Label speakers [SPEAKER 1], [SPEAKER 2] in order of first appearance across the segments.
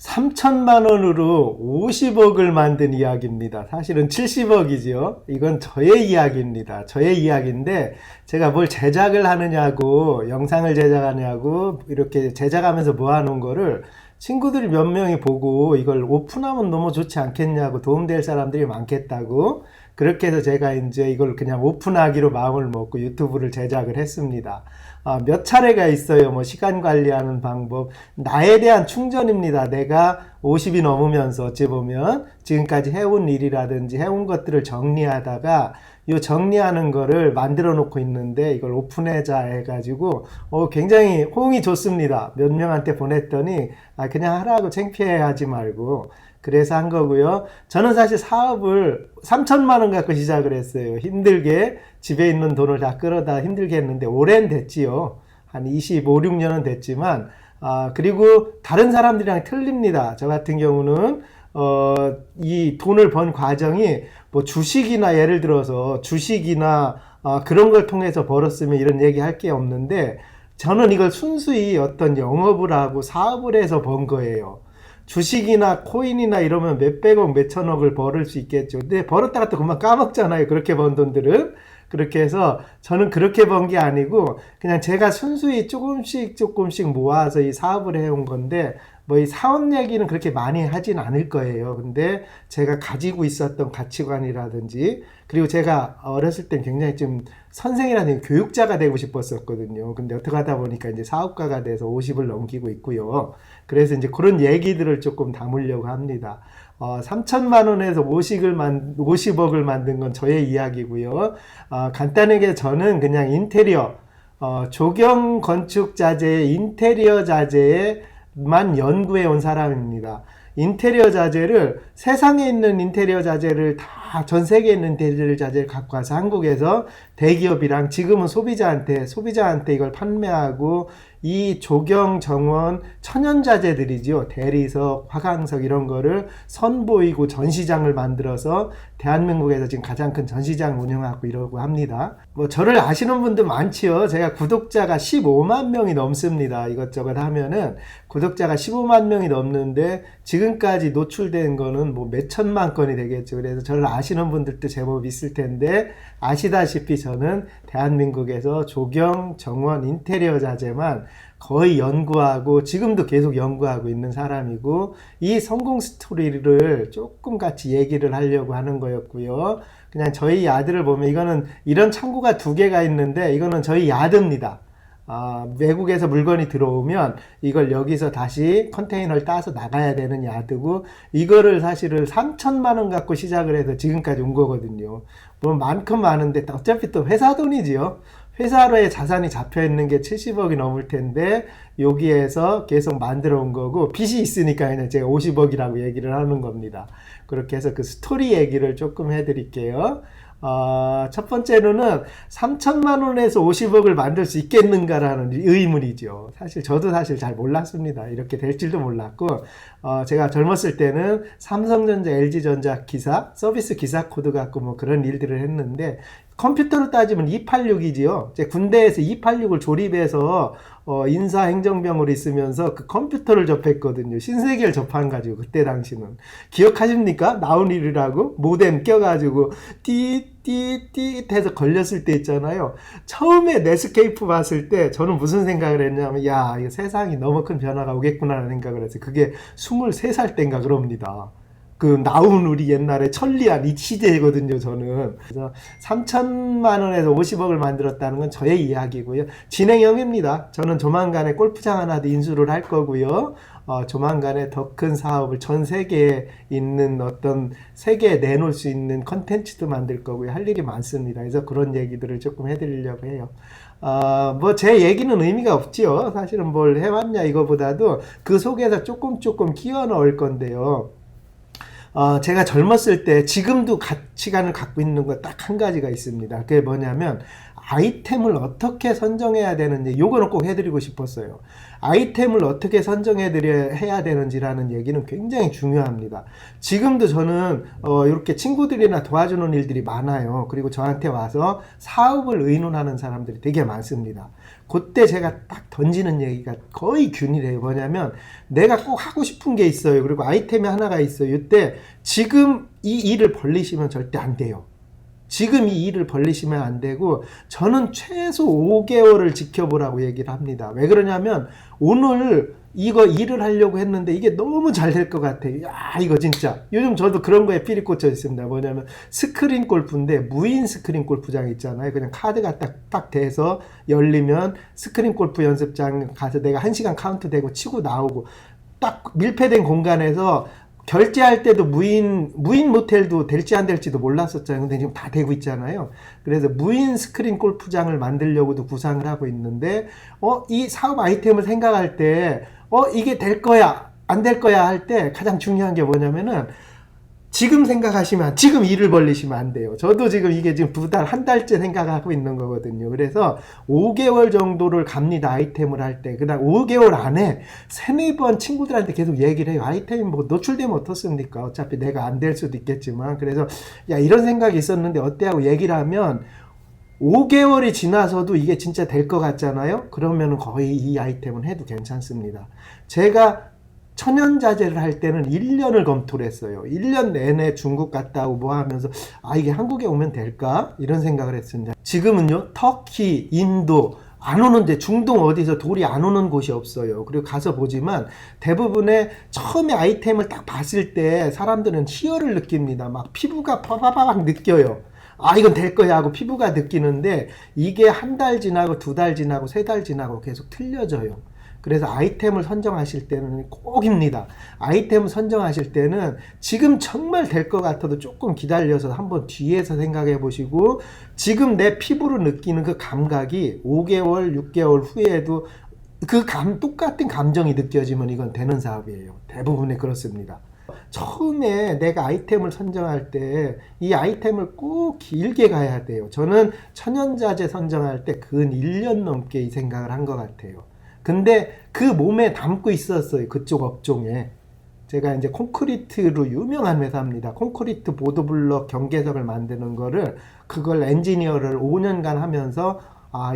[SPEAKER 1] 3천만 원으로 50억을 만든 이야기입니다. 사실은 70억이죠. 이건 저의 이야기입니다. 저의 이야기인데 제가 뭘 제작을 하느냐고, 영상을 제작하냐고 이렇게 제작하면서 모아놓은 거를 친구들이 몇 명이 보고 이걸 오픈하면 너무 좋지 않겠냐고, 도움될 사람들이 많겠다고, 그렇게 해서 제가 이제 이걸 그냥 오픈하기로 마음을 먹고 유튜브를 제작을 했습니다. 몇 차례가 있어요. 뭐 시간 관리하는 방법, 나에 대한 충전입니다. 내가 50이 넘으면서 어찌 보면 지금까지 해온 일이라든지 해온 것들을 정리하다가 이 정리하는 거를 만들어 놓고 있는데 이걸 오픈하자 해가지고 굉장히 호응이 좋습니다. 몇 명한테 보냈더니 그냥 하라고, 창피해하지 말고, 그래서 한 거고요. 저는 사실 사업을 3천만 원 갖고 시작을 했어요. 힘들게 집에 있는 돈을 다 끌어다 힘들게 했는데 오래는 됐지요. 한 25, 6년은 됐지만 그리고 다른 사람들이랑 틀립니다. 저 같은 경우는 이 돈을 번 과정이 뭐 주식이나, 예를 들어서 주식이나 그런 걸 통해서 벌었으면 이런 얘기 할 게 없는데, 저는 이걸 순수히 어떤 영업을 하고 사업을 해서 번 거예요. 주식이나 코인이나 이러면 몇백억, 몇천억을 벌을 수 있겠죠. 근데 벌었다가 또 금방 까먹잖아요. 그렇게 번 돈들은. 그렇게 해서 저는 그렇게 번 게 아니고 그냥 제가 순수히 조금씩 모아서 이 사업을 해온 건데, 뭐 이 사업 얘기는 그렇게 많이 하진 않을 거예요. 근데 제가 가지고 있었던 가치관이라든지, 그리고 제가 어렸을 땐 굉장히 좀 선생이라든지 교육자가 되고 싶었었거든요. 근데 어떻게 하다 보니까 이제 사업가가 돼서 50을 넘기고 있고요. 그래서 이제 그런 얘기들을 조금 담으려고 합니다. 3천만 원에서 50억을 만든 건 저의 이야기고요. 간단하게 저는 그냥 인테리어, 조경 건축 자재의 인테리어 자재만 연구해 온 사람입니다. 인테리어 자재를, 세상에 있는 인테리어 자재를 다, 전 세계에 있는 인테리어 자재를 갖고 와서 한국에서 대기업이랑, 지금은 소비자한테 이걸 판매하고, 이 조경, 정원, 천연자재들이죠. 대리석, 화강석 이런 거를 선보이고 전시장을 만들어서 대한민국에서 지금 가장 큰 전시장 운영하고 이러고 합니다. 뭐 저를 아시는 분들 많지요. 제가 구독자가 15만 명이 넘습니다. 이것저것 하면은 구독자가 15만 명이 넘는데 지금까지 노출된 거는 뭐 몇천만 건이 되겠죠. 그래서 저를 아시는 분들도 제법 있을 텐데, 아시다시피 저는 대한민국에서 조경, 정원, 인테리어 자재만 거의 연구하고 지금도 계속 연구하고 있는 사람이고, 이 성공 스토리를 조금 같이 얘기를 하려고 하는 거였고요. 그냥 저희 야드를 보면, 이거는 이런 창고가 두 개가 있는데 이거는 저희 야드입니다. 외국에서 물건이 들어오면 이걸 여기서 다시 컨테이너를 따서 나가야 되는 야드고, 이거를 사실은 3천만 원 갖고 시작을 해서 지금까지 온 거거든요. 뭐 많긴 많은데 어차피 또 회사 돈이지요. 회사로의 자산이 잡혀 있는 게 70억이 넘을 텐데 여기에서 계속 만들어 온 거고, 빚이 있으니까 그냥 제가 50억이라고 얘기를 하는 겁니다. 그렇게 해서 그 스토리 얘기를 조금 해드릴게요. 첫 번째로는 3천만 원에서 50억을 만들 수 있겠는가라는 의문이죠. 저도 사실 잘 몰랐습니다. 이렇게 될 줄도 몰랐고, 제가 젊었을 때는 삼성전자, LG전자 기사, 서비스 기사 코드 갖고 뭐 그런 일들을 했는데, 컴퓨터로 따지면 286이지요. 제 군대에서 286을 조립해서 인사행정병으로 있으면서 그 컴퓨터를 접했거든요. 신세계를 접한가지고, 그때 당시는. 기억하십니까? 나온 일이라고? 모뎀 껴가지고 띠띠띠 해서 걸렸을 때 있잖아요. 처음에 넷스케이프 봤을 때 저는 무슨 생각을 했냐면, 야, 이거 세상이 너무 큰 변화가 오겠구나라는 생각을 했어요. 그게 23살 때인가 그럽니다. 그 나온 우리 옛날에 천리안 이 시대거든요, 저는. 그래서 3천만 원에서 50억을 만들었다는 건 저의 이야기고요. 진행형입니다. 저는 조만간에 골프장 하나도 인수를 할 거고요. 조만간에 더 큰 사업을 전 세계에 있는 어떤, 세계에 내놓을 수 있는 컨텐츠도 만들 거고요. 할 일이 많습니다. 그래서 그런 얘기들을 조금 해드리려고 해요. 뭐 제 얘기는 의미가 없지요. 사실은 뭘 해왔냐 이거보다도 그 속에서 조금 끼워 넣을 건데요. 제가 젊었을 때, 지금도 가치관을 갖고 있는 거 딱 한 가지가 있습니다. 그게 뭐냐면, 아이템을 어떻게 선정해야 되는지 요거는 꼭 해드리고 싶었어요. 아이템을 어떻게 해야 되는지라는 얘기는 굉장히 중요합니다. 지금도 저는 이렇게 친구들이나 도와주는 일들이 많아요. 그리고 저한테 와서 사업을 의논하는 사람들이 되게 많습니다. 그때 제가 딱 던지는 얘기가 거의 균일해요. 뭐냐면 내가 꼭 하고 싶은 게 있어요. 그리고 아이템이 하나가 있어요. 이때 지금 이 일을 벌리시면 절대 안 돼요. 지금 이 일을 벌리시면 안 되고 저는 최소 5개월을 지켜보라고 얘기를 합니다. 왜 그러냐면 오늘 이거 일을 하려고 했는데 이게 너무 잘 될 것 같아요. 야, 이거 진짜 요즘 저도 그런 거에 필이 꽂혀 있습니다. 뭐냐면 스크린 골프인데 무인 스크린 골프장 있잖아요. 그냥 카드가 딱 대서 열리면 스크린 골프 연습장 가서 내가 1시간 카운트 되고 치고 나오고 딱 밀폐된 공간에서 결제할 때도 무인 모텔도 될지 안 될지도 몰랐었잖아요. 근데 지금 다 되고 있잖아요. 그래서 무인 스크린 골프장을 만들려고도 구상을 하고 있는데, 이 사업 아이템을 생각할 때, 이게 될 거야, 안 될 거야 할 때 가장 중요한 게 뭐냐면은, 지금 생각하시면, 지금 일을 벌리시면 안 돼요. 저도 지금 이게 지금 2달, 한 달째 생각하고 있는 거거든요. 그래서 5개월 정도를 갑니다. 아이템을 할 때. 그 다음 5개월 안에 3-4번 친구들한테 계속 얘기를 해요. 아이템이 뭐 노출되면 어떻습니까? 어차피 내가 안 될 수도 있겠지만. 그래서, 야, 이런 생각이 있었는데 어때? 하고 얘기를 하면 5개월이 지나서도 이게 진짜 될 것 같잖아요? 그러면 거의 이 아이템은 해도 괜찮습니다. 제가 천연자재를 할 때는 1년을 검토를 했어요. 1년 내내 중국 갔다 오고 뭐 하면서 이게 한국에 오면 될까? 이런 생각을 했습니다. 지금은요, 터키, 인도 안 오는데 중동 어디서 돌이 안 오는 곳이 없어요. 그리고 가서 보지만 대부분의 처음에 아이템을 딱 봤을 때 사람들은 희열을 느낍니다. 막 피부가 파바바박 느껴요. 이건 될 거야 하고 피부가 느끼는데 이게 1달 지나고 2달 지나고 3달 지나고 계속 틀려져요. 그래서 아이템을 선정하실 때는 꼭입니다. 아이템을 선정하실 때는 지금 정말 될 것 같아도 조금 기다려서 한번 뒤에서 생각해 보시고 지금 내 피부로 느끼는 그 감각이 5개월, 6개월 후에도 똑같은 감정이 느껴지면 이건 되는 사업이에요. 대부분이 그렇습니다. 처음에 내가 아이템을 선정할 때 이 아이템을 꼭 길게 가야 돼요. 저는 천연자재 선정할 때 근 1년 넘게 이 생각을 한 것 같아요. 근데 그 몸에 담고 있었어요. 그쪽 업종에. 제가 이제 콘크리트로 유명한 회사입니다. 콘크리트 보드블럭 경계석을 만드는 그걸 엔지니어를 5년간 하면서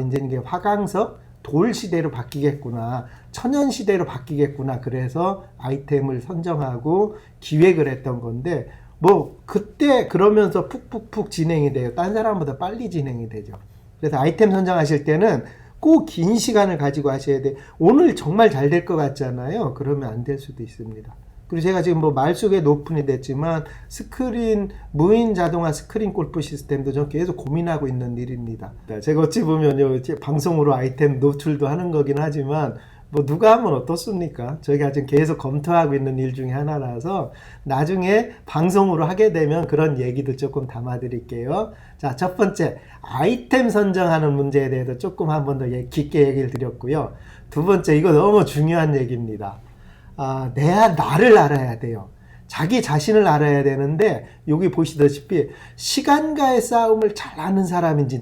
[SPEAKER 1] 이제 이게 화강석 돌 시대로 바뀌겠구나. 천연 시대로 바뀌겠구나. 그래서 아이템을 선정하고 기획을 했던 건데 그때 그러면서 푹푹푹 진행이 돼요. 딴 사람보다 빨리 진행이 되죠. 그래서 아이템 선정하실 때는 꼭 긴 시간을 가지고 하셔야 돼. 오늘 정말 잘 될 것 같잖아요. 그러면 안 될 수도 있습니다. 그리고 제가 지금 말숙에 오픈이 됐지만 무인 자동화 스크린 골프 시스템도 전 계속 고민하고 있는 일입니다. 제가 어찌 보면 방송으로 아이템 노출도 하는 거긴 하지만 누가 하면 어떻습니까? 저희가 지금 계속 검토하고 있는 일 중에 하나라서 나중에 방송으로 하게 되면 그런 얘기도 조금 담아 드릴게요. 자, 첫 번째, 아이템 선정하는 문제에 대해서 조금 한 번 더 깊게 얘기를 드렸고요. 두 번째, 이거 너무 중요한 얘기입니다. 나를 알아야 돼요. 자기 자신을 알아야 되는데 여기 보시다시피 시간과의 싸움을 잘 아는 사람인지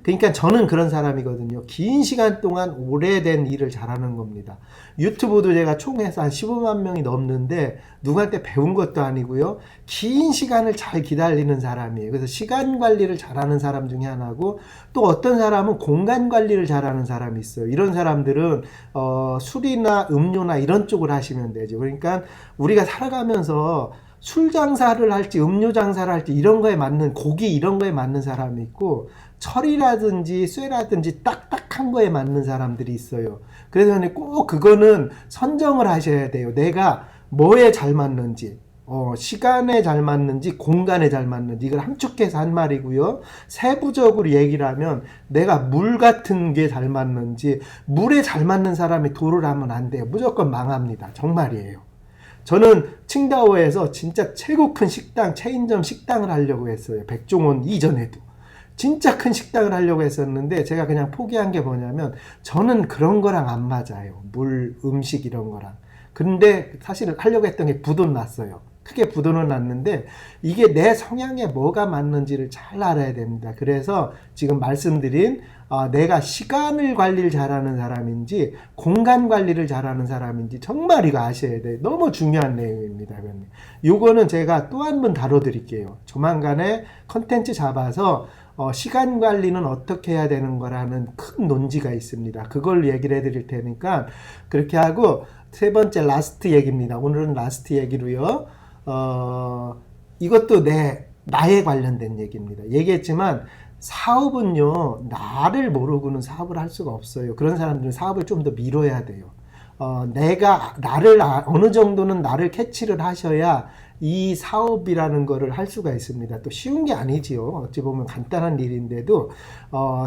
[SPEAKER 1] 그러니까 저는 그런 사람이거든요. 긴 시간 동안 오래된 일을 잘하는 겁니다. 유튜브도 제가 총 해서 한 15만 명이 넘는데 누구한테 배운 것도 아니고요. 긴 시간을 잘 기다리는 사람이에요. 그래서 시간 관리를 잘하는 사람 중에 하나고 또 어떤 사람은 공간 관리를 잘하는 사람이 있어요. 이런 사람들은 술이나 음료나 이런 쪽을 하시면 되죠. 그러니까 우리가 살아가면서 술 장사를 할지 음료 장사를 할지 이런 거에 맞는 고기 이런 거에 맞는 사람이 있고 철이라든지 쇠라든지 딱딱한 거에 맞는 사람들이 있어요. 그래서 꼭 그거는 선정을 하셔야 돼요. 내가 뭐에 잘 맞는지 시간에 잘 맞는지 공간에 잘 맞는지 이걸 함축해서 한 말이고요. 세부적으로 얘기를 하면 내가 물 같은 게 잘 맞는지 물에 잘 맞는 사람이 도를 하면 안 돼요. 무조건 망합니다. 정말이에요. 저는 칭다오에서 진짜 최고 큰 체인점 식당을 하려고 했어요. 백종원 이전에도. 진짜 큰 식당을 하려고 했었는데 제가 그냥 포기한 게 뭐냐면 저는 그런 거랑 안 맞아요. 물, 음식 이런 거랑. 근데 사실 하려고 했던 게 부돈 났어요. 크게 부도는 났는데 이게 내 성향에 뭐가 맞는지를 잘 알아야 됩니다. 그래서 지금 말씀드린 내가 시간을 관리를 잘하는 사람인지 공간 관리를 잘하는 사람인지 정말 이거 아셔야 돼요. 너무 중요한 내용입니다. 요거는 제가 또 한 번 다뤄드릴게요. 조만간에 컨텐츠 잡아서 시간 관리는 어떻게 해야 되는 거라는 큰 논지가 있습니다. 그걸 얘기를 해드릴 테니까 그렇게 하고 세 번째 라스트 얘기입니다. 오늘은 라스트 얘기로요. 이것도 나에 관련된 얘기입니다. 얘기했지만 사업은요, 나를 모르고는 사업을 할 수가 없어요. 그런 사람들은 사업을 좀 더 미뤄야 돼요. 내가 어느 정도는 나를 캐치를 하셔야 이 사업이라는 거를 할 수가 있습니다. 또 쉬운 게 아니지요. 어찌 보면 간단한 일인데도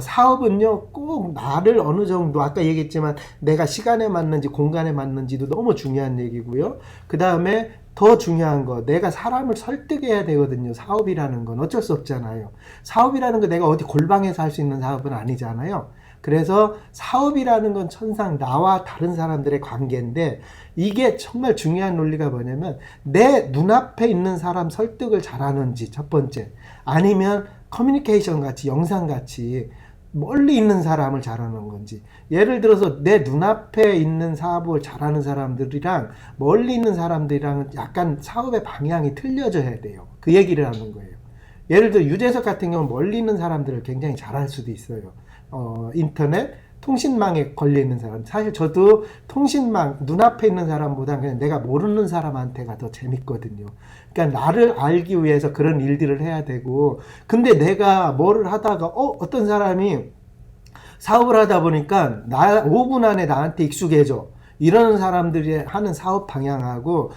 [SPEAKER 1] 사업은요 꼭 나를 어느 정도 아까 얘기했지만 내가 시간에 맞는지 공간에 맞는지도 너무 중요한 얘기고요. 그 다음에 더 중요한 거 내가 사람을 설득해야 되거든요. 사업이라는 건 어쩔 수 없잖아요. 사업이라는 거 내가 어디 골방에서 할 수 있는 사업은 아니잖아요. 그래서 사업이라는 건 천상 나와 다른 사람들의 관계인데 이게 정말 중요한 논리가 뭐냐면 내 눈앞에 있는 사람 설득을 잘하는지 첫 번째, 아니면 커뮤니케이션 같이 영상 같이 멀리 있는 사람을 잘하는 건지. 예를 들어서 내 눈앞에 있는 사업을 잘하는 사람들이랑 멀리 있는 사람들이랑 약간 사업의 방향이 틀려져야 돼요. 그 얘기를 하는 거예요. 예를 들어 유재석 같은 경우는 멀리 있는 사람들을 굉장히 잘할 수도 있어요. 인터넷 통신망에 걸려 있는 사람. 사실 저도 통신망 눈앞에 있는 사람보다 그냥 내가 모르는 사람한테가 더 재밌거든요. 그러니까 나를 알기 위해서 그런 일들을 해야 되고, 근데 내가 뭐를 하다가 어떤 사람이 사업을 하다 보니까 5분 안에 나한테 익숙해져. 이러는 사람들이 하는 사업 방향하고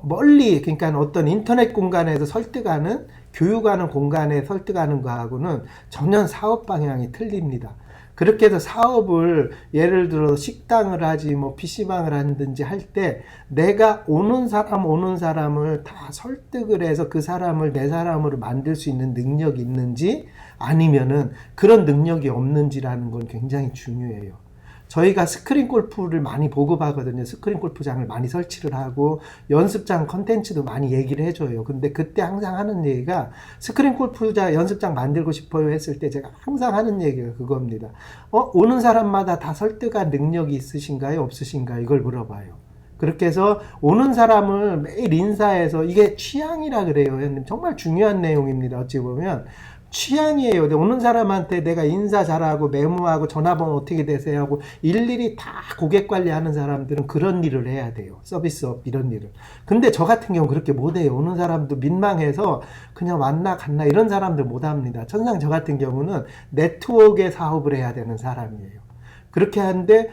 [SPEAKER 1] 멀리, 그러니까 어떤 인터넷 공간에서 설득하는, 교육하는 공간에 설득하는 거하고는 전혀 사업 방향이 틀립니다. 그렇게 해서 사업을 예를 들어 식당을 하지 뭐 PC방을 하든지 할 때 내가 오는 사람을 다 설득을 해서 그 사람을 내 사람으로 만들 수 있는 능력이 있는지 아니면은 그런 능력이 없는지라는 건 굉장히 중요해요. 저희가 스크린 골프를 많이 보급하거든요. 스크린 골프장을 많이 설치를 하고 연습장 컨텐츠도 많이 얘기를 해줘요. 근데 그때 항상 하는 얘기가 스크린 골프장 연습장 만들고 싶어요 했을 때 제가 항상 하는 얘기가 그겁니다. 오는 사람마다 다 설득할 능력이 있으신가요? 없으신가요? 이걸 물어봐요. 그렇게 해서 오는 사람을 매일 인사해서, 이게 취향이라 그래요. 정말 중요한 내용입니다. 어찌 보면 취향이에요. 오는 사람한테 내가 인사 잘하고 메모하고 전화번호 어떻게 되세요 하고 일일이 다 고객 관리하는 사람들은 그런 일을 해야 돼요. 서비스업 이런 일을. 근데 저 같은 경우는 그렇게 못해요. 오는 사람도 민망해서 그냥 왔나 갔나 이런 사람들 못합니다. 천상 저 같은 경우는 네트워크의 사업을 해야 되는 사람이에요. 그렇게 하는데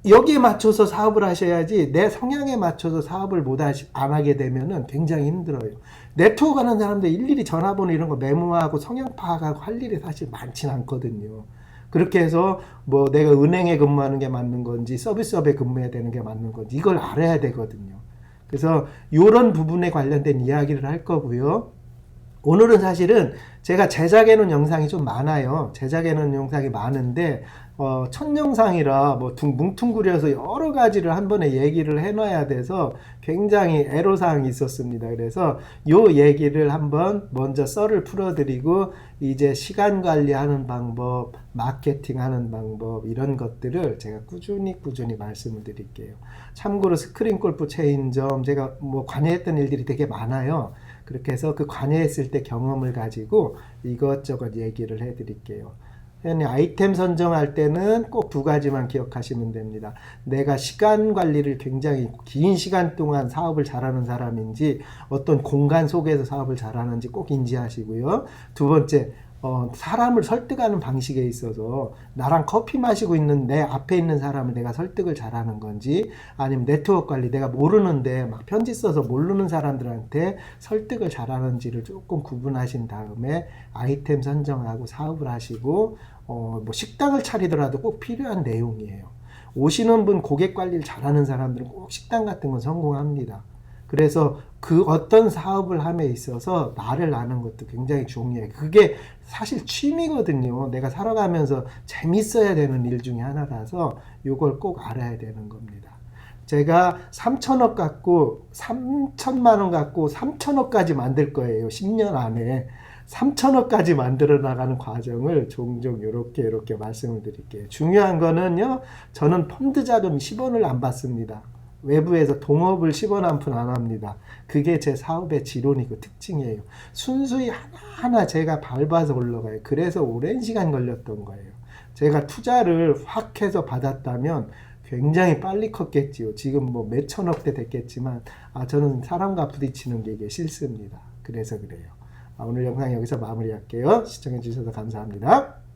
[SPEAKER 1] 여기에 맞춰서 사업을 하셔야지 내 성향에 맞춰서 사업을 안 하게 되면은 굉장히 힘들어요. 네트워크 하는 사람들 일일이 전화번호 이런 거 메모하고 성향 파악하고 할 일이 사실 많진 않거든요. 그렇게 해서 뭐 내가 은행에 근무하는 게 맞는 건지 서비스업에 근무해야 되는 게 맞는 건지 이걸 알아야 되거든요. 그래서 이런 부분에 관련된 이야기를 할 거고요. 오늘은 사실은 제가 제작해 놓은 영상이 좀 많아요. 제작해 놓은 영상이 많은데 첫 영상이라 뭐 뭉퉁구려서 여러 가지를 한 번에 얘기를 해놔야 돼서 굉장히 애로사항이 있었습니다. 그래서 요 얘기를 한번 먼저 썰을 풀어드리고 이제 시간 관리하는 방법, 마케팅 하는 방법 이런 것들을 제가 꾸준히 말씀을 드릴게요. 참고로 스크린 골프 체인점 제가 뭐 관여했던 일들이 되게 많아요. 그렇게 해서 그 관여했을 때 경험을 가지고 이것저것 얘기를 해드릴게요. 아이템 선정할 때는 꼭 두 가지만 기억하시면 됩니다. 내가 시간 관리를 굉장히 긴 시간 동안 사업을 잘하는 사람인지 어떤 공간 속에서 사업을 잘하는지 꼭 인지하시고요. 두 번째, 사람을 설득하는 방식에 있어서 나랑 커피 마시고 있는 내 앞에 있는 사람을 내가 설득을 잘하는 건지 아니면 네트워크 관리 내가 모르는데 막 편지 써서 모르는 사람들한테 설득을 잘하는지를 조금 구분하신 다음에 아이템 선정하고 사업을 하시고 뭐 식당을 차리더라도 꼭 필요한 내용이에요. 오시는 분 고객 관리를 잘하는 사람들은 꼭 식당 같은 건 성공합니다. 그래서 그 어떤 사업을 함에 있어서 말을 나누는 것도 굉장히 중요해요. 그게 사실 취미거든요. 내가 살아가면서 재밌어야 되는 일 중에 하나라서 이걸 꼭 알아야 되는 겁니다. 제가 3천억 갖고 3천만 원 갖고 3천억까지 만들 거예요. 10년 안에 3천억까지 만들어 나가는 과정을 종종 이렇게 말씀을 드릴게요. 중요한 거는요. 저는 펀드 자금 10원을 안 받습니다. 외부에서 동업을 10원 한 푼 안 합니다. 그게 제 사업의 지론이고 특징이에요. 순수히 하나하나 제가 밟아서 올라가요. 그래서 오랜 시간 걸렸던 거예요. 제가 투자를 확 해서 받았다면 굉장히 빨리 컸겠지요. 지금 뭐 몇천억대 됐겠지만 저는 사람과 부딪히는 게 이게 싫습니다. 그래서 그래요. 오늘 영상 여기서 마무리할게요. 시청해 주셔서 감사합니다.